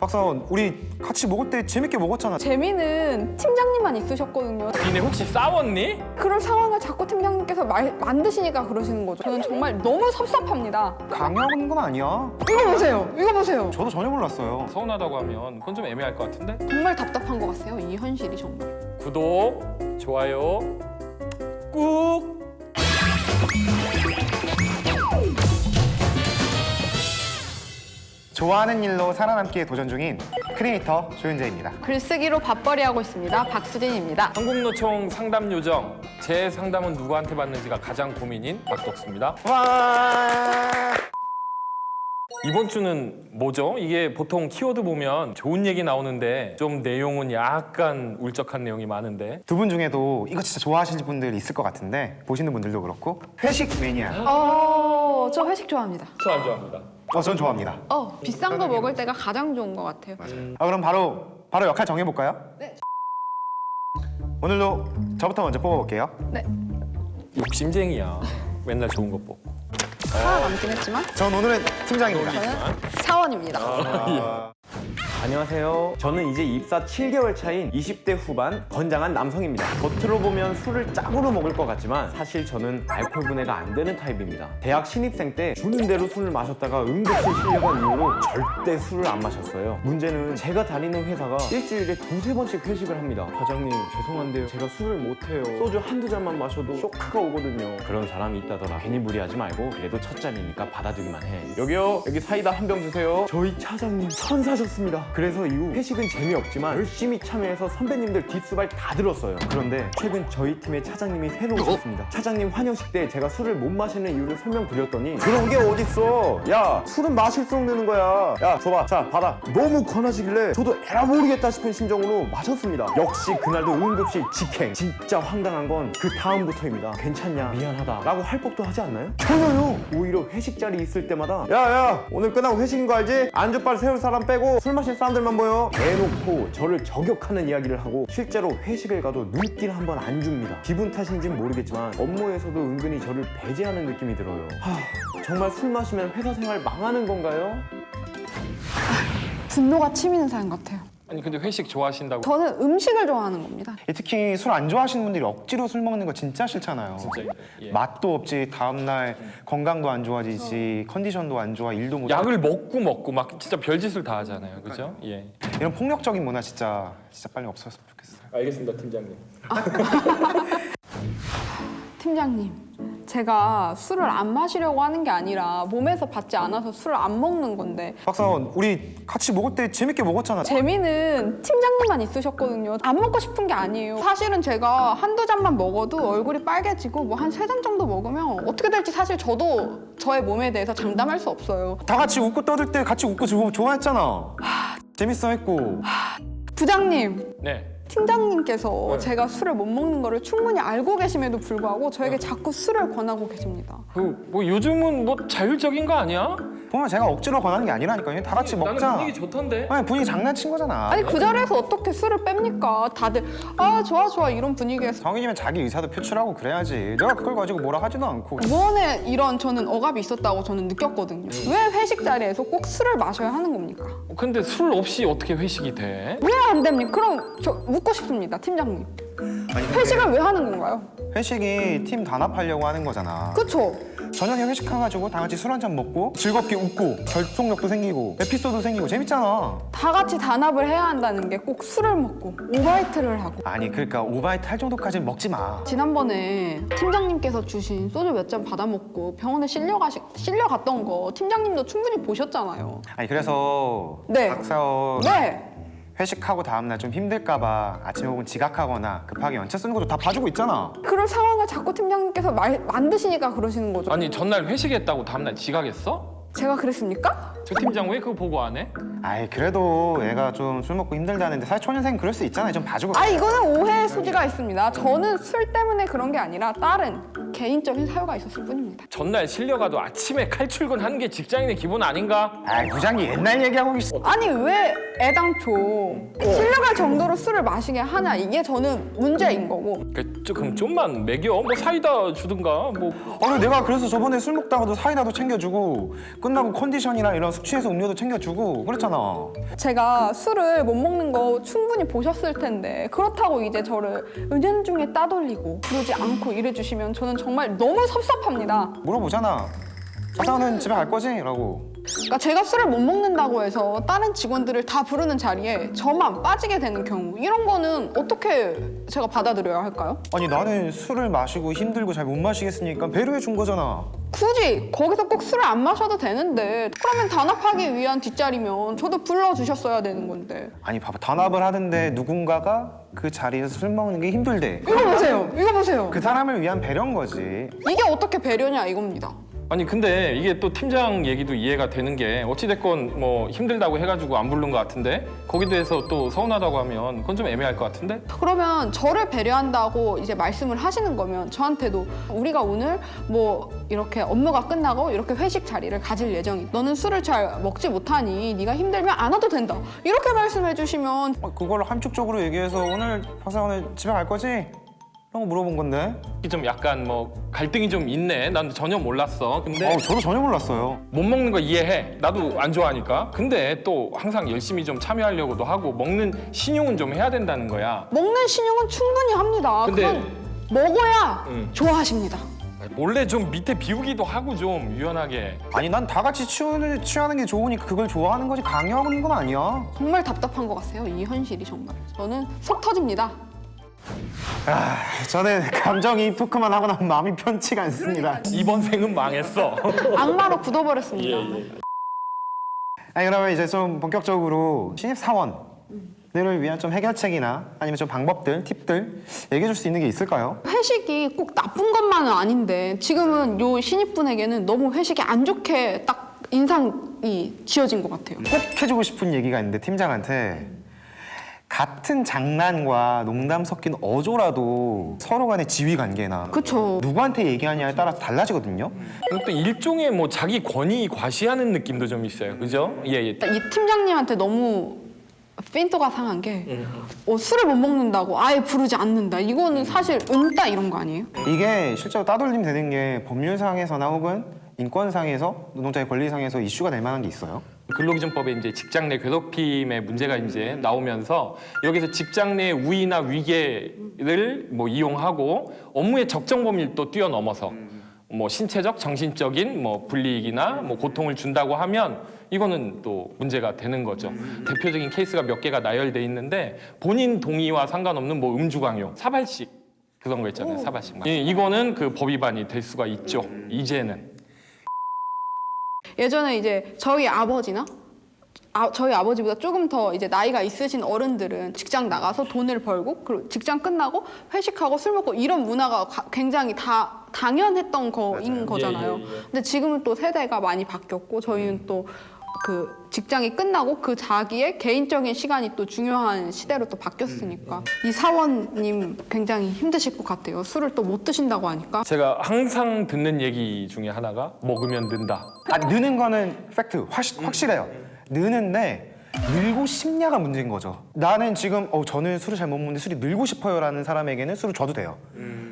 박사원, 우리 같이 먹을 때 재밌게 먹었잖아. 재미는 팀장님만 있으셨거든요. 니네 혹시 싸웠니? 그럴 상황을 자꾸 팀장님께서 만드시니까 그러시는 거죠. 저는 정말 너무 섭섭합니다. 강요하고 있는 건 아니야. 이거 보세요. 이거 보세요. 저도 전혀 몰랐어요. 서운하다고 하면 그건 좀 애매할 것 같은데? 정말 답답한 것 같아요. 이 현실이 정말. 구독, 좋아요 꾹! 좋아하는 일로 살아남기에 도전 중인 크리에이터 조윤재입니다. 글쓰기로 밥벌이하고 있습니다. 박수진입니다. 한국노총 상담 요정, 제 상담은 누구한테 받는지가 가장 고민인 박덕수입니다. 와. 이번 주는 뭐죠? 이게 보통 키워드 보면 좋은 얘기 나오는데 좀 내용은 약간 울적한 내용이 많은데 두 분 중에도 이거 진짜 좋아하실 분들 있을 것 같은데 보시는 분들도 그렇고 회식 매니아. 저 회식 좋아합니다. 저 안 좋아합니다. 전 좋아합니다. 비싼 거 먹을 때가 가장 좋은 것 같아요. 그럼 바로 역할 정해볼까요? 네. 오늘도 저부터 먼저 뽑아볼게요. 네. 욕심쟁이야. 맨날 좋은 거 뽑고. 살아남긴 했지만 전 오늘은 팀장입니다. 저는 사원입니다. 안녕하세요. 저는 이제 입사 7개월 차인 20대 후반 건장한 남성입니다. 겉으로 보면 술을 짝으로 먹을 것 같지만 사실 저는 알코올 분해가 안 되는 타입입니다. 대학 신입생 때 주는 대로 술을 마셨다가 응급실 실려간 이후로 절대 술을 안 마셨어요. 문제는 제가 다니는 회사가 일주일에 두세 번씩 회식을 합니다. 과장님 죄송한데요, 제가 술을 못해요. 소주 한두 잔만 마셔도 쇼크가 오거든요. 그런 사람이 있다더라. 괜히 무리하지 말고 그래도 첫 잔이니까 받아두기만 해. 여기요, 여기 사이다 한 병 주세요. 저희 차장님 천사셨습니다. 그래서 이후 회식은 재미없지만 열심히 참여해서 선배님들 뒷수발 다 들었어요. 그런데 최근 저희 팀의 차장님이 새로 오셨습니다. 차장님 환영식 때 제가 술을 못 마시는 이유를 설명드렸더니 그런 게 어딨어, 야 술은 마실수록 느는 거야, 야 줘봐, 자 받아. 너무 권하시길래 저도 에라 모르겠다 싶은 심정으로 마셨습니다. 역시 그날도 응급실 직행. 진짜 황당한 건 그 다음부터입니다. 괜찮냐, 미안하다 라고 할 법도 하지 않나요? 전혀요. 오히려 회식 자리 있을 때마다 야야 오늘 끝나고 회식인 거 알지? 안주빨 세울 사람 빼고 술 마실 사람들만 모여. 대놓고 저를 저격하는 이야기를 하고 실제로 회식을 가도 눈길 한 번 안 줍니다. 기분 탓인지는 모르겠지만 업무에서도 은근히 저를 배제하는 느낌이 들어요. 정말 술 마시면 회사 생활 망하는 건가요? 분노가 치미는 사람 같아요. 아니 근데 회식 좋아하신다고? 저는 음식을 좋아하는 겁니다. 특히 술 안 좋아하시는 분들이 억지로 술 먹는 거 진짜 싫잖아요. 진짜 예. 맛도 없지, 다음날 건강도 안 좋아지지, 컨디션도 안 좋아, 일도 못. 약을 먹고 막 진짜 별짓을 다 하잖아요. 그죠? 예. 이런 폭력적인 문화 진짜 빨리 없었으면 좋겠어요. 알겠습니다, 팀장님. 팀장님, 제가 술을 안 마시려고 하는 게 아니라 몸에서 받지 않아서 술을 안 먹는 건데 박사원, 우리 같이 먹을 때 재밌게 먹었잖아. 재미는 팀장님만 있으셨거든요. 안 먹고 싶은 게 아니에요. 사실은 제가 한두 잔만 먹어도 얼굴이 빨개지고 뭐 한 세 잔 정도 먹으면 어떻게 될지 사실 저도 저의 몸에 대해서 장담할 수 없어요. 다 같이 웃고 떠들 때 같이 웃고 좋아했잖아. 재밌어 했고. 부장님, 네. 팀장님께서 제가 술을 못 먹는 거를 충분히 알고 계심에도 불구하고 저에게 자꾸 술을 권하고 계십니다. 뭐 요즘은 뭐 자율적인 거 아니야? 보면 제가 억지로 권하는 게 아니라니까요. 다 같이 먹자. 나는 분위기 좋던데. 아니, 분위기 장난친 거잖아. 아니 그 자리에서 어떻게 술을 뺍니까? 다들 좋아 이런 분위기에서 성인이면 자기 의사도 표출하고 그래야지. 내가 그걸 가지고 뭐라 하지도 않고. 무언의 이런 저는 억압이 있었다고 저는 느꼈거든요. 왜 회식 자리에서 꼭 술을 마셔야 하는 겁니까? 근데 술 없이 어떻게 회식이 돼? 왜 안 됩니까? 그럼 저 묻고 싶습니다, 팀장님. 아니, 회식을 왜 하는 건가요? 회식이 팀 단합하려고 하는 거잖아. 그쵸? 저녁에 회식해가지고 다 같이 술 한잔 먹고 즐겁게 웃고 결속력도 생기고 에피소드 생기고 재밌잖아. 다 같이 단합을 해야 한다는 게 꼭 술을 먹고 오바이트를 하고. 아니 그러니까 오바이트 할 정도까지는 먹지 마. 지난번에 팀장님께서 주신 소주 몇 잔 받아먹고 병원에 실려갔던 거 팀장님도 충분히 보셨잖아요. 아니 그래서 네. 박사원 네! 회식하고 다음날 좀 힘들까봐 아침에 혹은 지각하거나 급하게 연차 쓰는 것도 다 봐주고 있잖아. 그럴 상황을 자꾸 팀장님께서 만드시니까 그러시는 거죠. 아니 전날 회식했다고 다음날 지각했어? 제가 그랬습니까? 저 팀장 왜 그거 보고 안 해? 아이 그래도 애가 좀 술 먹고 힘들다는데 사실 초년생 그럴 수 있잖아요. 좀 봐주고. 이거는 오해의 소지가 있습니다. 저는 술 때문에 그런 게 아니라 다른 개인적인 사유가 있었을 뿐입니다. 생각합니다. 전날 실려가도 아침에 칼출근하는 게 직장인의 기본 아닌가? 아 부장이 옛날 얘기하고 있어. 아니 왜 애당초 실려갈 정도로 술을 마시게 하냐, 이게 저는 문제인 거고. 그럼 좀만 먹여. 뭐 사이다 주든가. 뭐 아니 내가 그래서 저번에 술 먹다가도 사이다도 챙겨주고 끝나고 컨디션이랑 이런 숙취해소 음료도 챙겨주고 그랬잖아. 제가 술을 못 먹는 거 충분히 보셨을 텐데 그렇다고 이제 저를 은연중에 따돌리고 그러지 않고 이래주시면 저는 정말 너무 섭섭합니다. 물어보잖아. 회사는 집에 갈 거지? 라고. 그러니까 제가 술을 못 먹는다고 해서 다른 직원들을 다 부르는 자리에 저만 빠지게 되는 경우, 이런 거는 어떻게 제가 받아들여야 할까요? 아니 나는 술을 마시고 힘들고 잘 못 마시겠으니까 배려해 준 거잖아. 굳이 거기서 꼭 술을 안 마셔도 되는데, 그러면 단합하기 위한 뒷자리면 저도 불러주셨어야 되는 건데. 아니 봐봐, 단합을 하는데 누군가가 그 자리에서 술 먹는 게 힘들대. 이거 보세요, 이거 보세요. 그 사람을 위한 배려인 거지. 이게 어떻게 배려냐 이겁니다. 아니 근데 이게 또 팀장 얘기도 이해가 되는 게 어찌됐건 뭐 힘들다고 해가지고 안 부른 것 같은데 거기에 대해서 또 서운하다고 하면 그건 좀 애매할 것 같은데? 그러면 저를 배려한다고 이제 말씀을 하시는 거면 저한테도 우리가 오늘 뭐 이렇게 업무가 끝나고 이렇게 회식 자리를 가질 예정이, 너는 술을 잘 먹지 못하니 네가 힘들면 안 와도 된다, 이렇게 말씀해 주시면. 그걸 함축적으로 얘기해서 오늘 박사 오늘 집에 갈 거지? 라고 물어본 건데. 좀 약간 뭐 갈등이 좀 있네. 난 전혀 몰랐어. 근데 저도 전혀 몰랐어요. 못 먹는 거 이해해. 나도 안 좋아하니까. 근데 또 항상 열심히 좀 참여하려고도 하고 먹는 신용은 좀 해야 된다는 거야. 먹는 신용은 충분히 합니다. 근데- 그건 먹어야 좋아하십니다. 몰래 좀 밑에 비우기도 하고 좀 유연하게. 아니 난 다 같이 취하는 게 좋으니까 그걸 좋아하는 거지 강요하는 건 아니야. 정말 답답한 것 같아요, 이 현실이. 정말 저는 속 터집니다. 저는 감정이입토크만 하고 나면 마음이 편치가 않습니다. 이번 생은 망했어. 악마로 굳어버렸습니다. 아니 그러면 이제 좀 본격적으로 신입사원들을 위한 좀 해결책이나 아니면 좀 방법들, 팁들 얘기해 줄 수 있는 게 있을까요? 회식이 꼭 나쁜 것만은 아닌데 지금은 요 신입분에게는 너무 회식이 안 좋게 딱 인상이 지어진 것 같아요. 꼭 해주고 싶은 얘기가 있는데 팀장한테 같은 장난과 농담 섞인 어조라도 서로 간의 지위 관계나 그쵸. 누구한테 얘기하냐에 따라서 달라지거든요. 그리고 또 일종의 뭐 자기 권위 과시하는 느낌도 좀 있어요. 그죠? 예. 이 팀장님한테 너무 핀도가 상한 게 술을 못 먹는다고 아예 부르지 않는다. 이거는 사실 은따 이런 거 아니에요? 이게 실제로 따돌림 되는 게 법률상에서나 혹은 인권상에서 노동자의 권리상에서 이슈가 될 만한 게 있어요. 근로기준법에 이제 직장 내 괴롭힘의 문제가 이제 나오면서 여기서 직장 내 우위나 위계를 뭐 이용하고 업무의 적정 범위를 또 뛰어넘어서 뭐 신체적, 정신적인 뭐 불이익이나 뭐 고통을 준다고 하면 이거는 또 문제가 되는 거죠. 대표적인 케이스가 몇 개가 나열돼 있는데 본인 동의와 상관없는 뭐 음주 강요, 사발식 그런 거 있잖아요. 사발식. 이거는 그 법 위반이 될 수가 있죠. 이제는. 예전에 이제 저희 아버지나 저희 아버지보다 조금 더 이제 나이가 있으신 어른들은 직장 나가서 돈을 벌고 그리고 직장 끝나고 회식하고 술 먹고 이런 문화가 굉장히 다 당연했던 거인 거잖아요. 근데 지금은 또 세대가 많이 바뀌었고 저희는 또 그 직장이 끝나고 그 자기의 개인적인 시간이 또 중요한 시대로 또 바뀌었으니까 이 사원님 굉장히 힘드실 것 같아요. 술을 또 못 드신다고 하니까. 제가 항상 듣는 얘기 중에 하나가 먹으면 는다. 느는 거는 팩트, 확실해요. 느는데 늘고 싶냐가 문제인 거죠. 나는 지금 저는 술을 잘 못 먹는데 술이 늘고 싶어요라는 사람에게는 술을 줘도 돼요.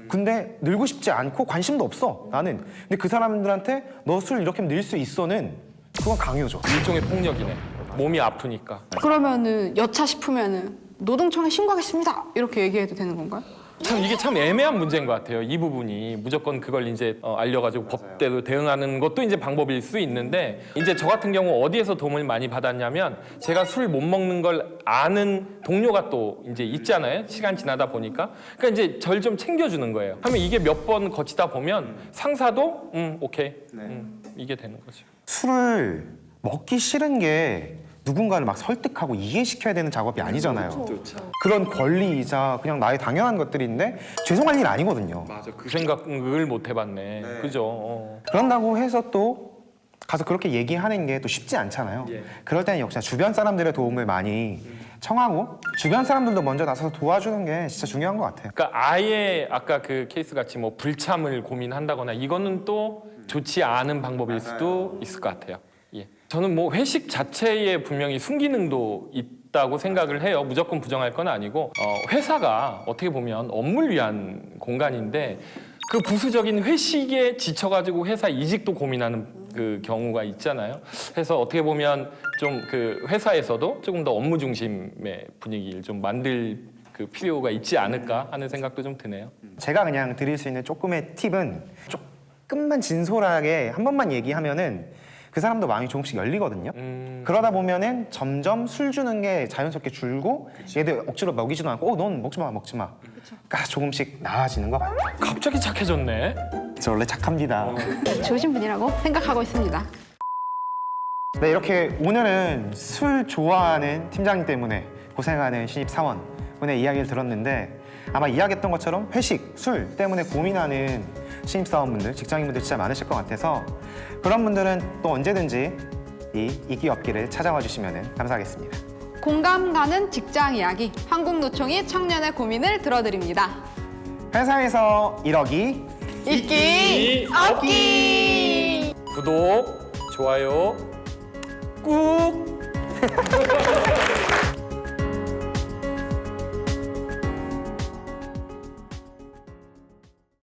근데 늘고 싶지 않고 관심도 없어 나는. 근데 그 사람들한테 너 술 이렇게 늘 수 있어는 그건 강요죠. 일종의 폭력이네. 몸이 아프니까. 그러면은 여차 싶으면은 노동청에 신고하겠습니다 이렇게 얘기해도 되는 건가요? 참 이게 참 애매한 문제인 것 같아요. 이 부분이 무조건 그걸 이제 알려가지고 법대로 대응하는 것도 이제 방법일 수 있는데 이제 저 같은 경우 어디에서 도움을 많이 받았냐면 제가 술 못 먹는 걸 아는 동료가 또 이제 있잖아요. 시간 지나다 보니까 그러니까 이제 절 좀 챙겨주는 거예요. 하면 이게 몇 번 거치다 보면 상사도 오케이 이게 되는 거죠. 술을 먹기 싫은 게 누군가를 막 설득하고 이해시켜야 되는 작업이 아니잖아요. 그런 권리이자 그냥 나의 당연한 것들인데 죄송할 일 아니거든요. 맞아. 그 생각을 못 해봤네. 그죠? 그런다고 해서 또 가서 그렇게 얘기하는 게 또 쉽지 않잖아요. 그럴 때는 역시나 주변 사람들의 도움을 많이 청하고 주변 사람들도 먼저 나서서 도와주는 게 진짜 중요한 것 같아요. 그러니까 아예 아까 그 케이스 같이 뭐 불참을 고민한다거나 이거는 또 좋지 않은 방법일 수도 있을 것 같아요. 예. 저는 뭐 회식 자체에 분명히 순기능도 있다고 생각을 해요. 무조건 부정할 건 아니고 회사가 어떻게 보면 업무를 위한 공간인데 그 부수적인 회식에 지쳐가지고 회사 이직도 고민하는 그 경우가 있잖아요. 그래서 어떻게 보면 좀 그 회사에서도 조금 더 업무 중심의 분위기를 좀 만들 그 필요가 있지 않을까 하는 생각도 좀 드네요. 제가 그냥 드릴 수 있는 조금의 팁은 조금만 진솔하게 한 번만 얘기하면은 그 사람도 마음이 조금씩 열리거든요. 그러다 보면은 점점 술 주는 게 자연스럽게 줄고 얘들 억지로 먹이지도 않고 넌 먹지 마 먹지 마. 그러니까 조금씩 나아지는 것 같아요. 갑자기 착해졌네. 저 원래 착합니다. 좋으신 분이라고 생각하고 있습니다. 네, 이렇게 오늘은 술 좋아하는 팀장님 때문에 고생하는 신입사원 분의 이야기를 들었는데 아마 이야기했던 것처럼 회식, 술 때문에 고민하는 신입사원분들, 직장인분들 진짜 많으실 것 같아서 그런 분들은 또 언제든지 이 이기 없기를 찾아와 주시면 감사하겠습니다. 공감 가는 직장 이야기, 한국노총이 청년의 고민을 들어드립니다. 회사에서 1억이 있기 없기. 구독, 좋아요 꾹.